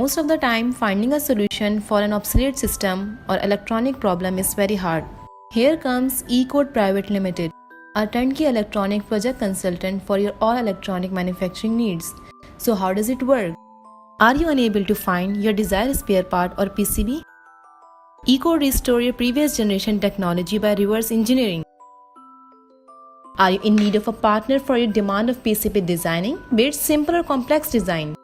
Most of the time, finding a solution for an obsolete system or electronic problem is very hard. Here comes Ecode Private Limited, a turnkey electronic project consultant for your all electronic manufacturing needs. So how does it work? Are you unable to find your desired spare part or PCB? Ecode restore your previous generation technology by reverse engineering. Are you in need of a partner for your demand of PCB designing, be it simple or complex design?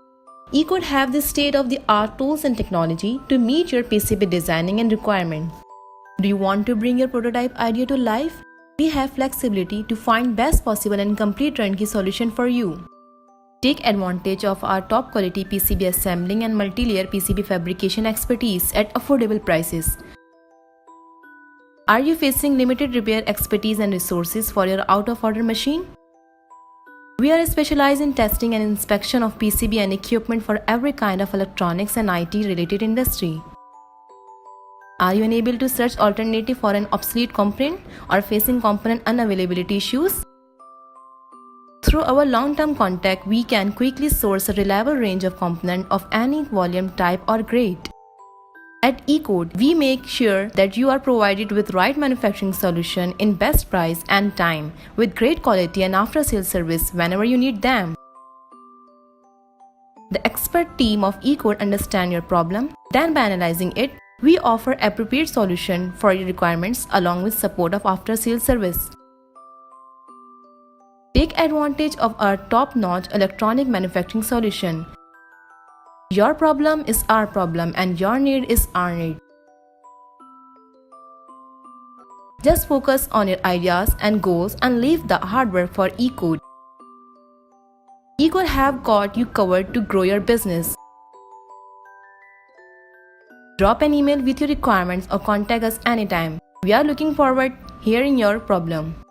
Ecode have the state-of-the-art tools and technology to meet your PCB designing and requirement. Do you want to bring your prototype idea to life? We have flexibility to find best possible and complete turnkey solution for you. Take advantage of our top quality PCB assembling and multi-layer PCB fabrication expertise at affordable prices. Are you facing limited repair expertise and resources for your out-of-order machine? We are specialized in testing and inspection of PCB and equipment for every kind of electronics and IT related industry. Are you unable to search alternative for an obsolete component or facing component unavailability issues? Through our long-term contact, we can quickly source a reliable range of components of any volume, type or grade. At Ecode, we make sure that you are provided with right manufacturing solution in best price and time, with great quality and after-sales service whenever you need them. The expert team of Ecode understand your problem. Then by analyzing it, we offer appropriate solution for your requirements along with support of after-sales service. Take advantage of our top-notch electronic manufacturing solution. Your problem is our problem and your need is our need. Just focus on your ideas and goals and leave the hard work for Ecode. Ecode have got you covered to grow your business. Drop an email with your requirements or contact us anytime. We are looking forward to hearing your problem.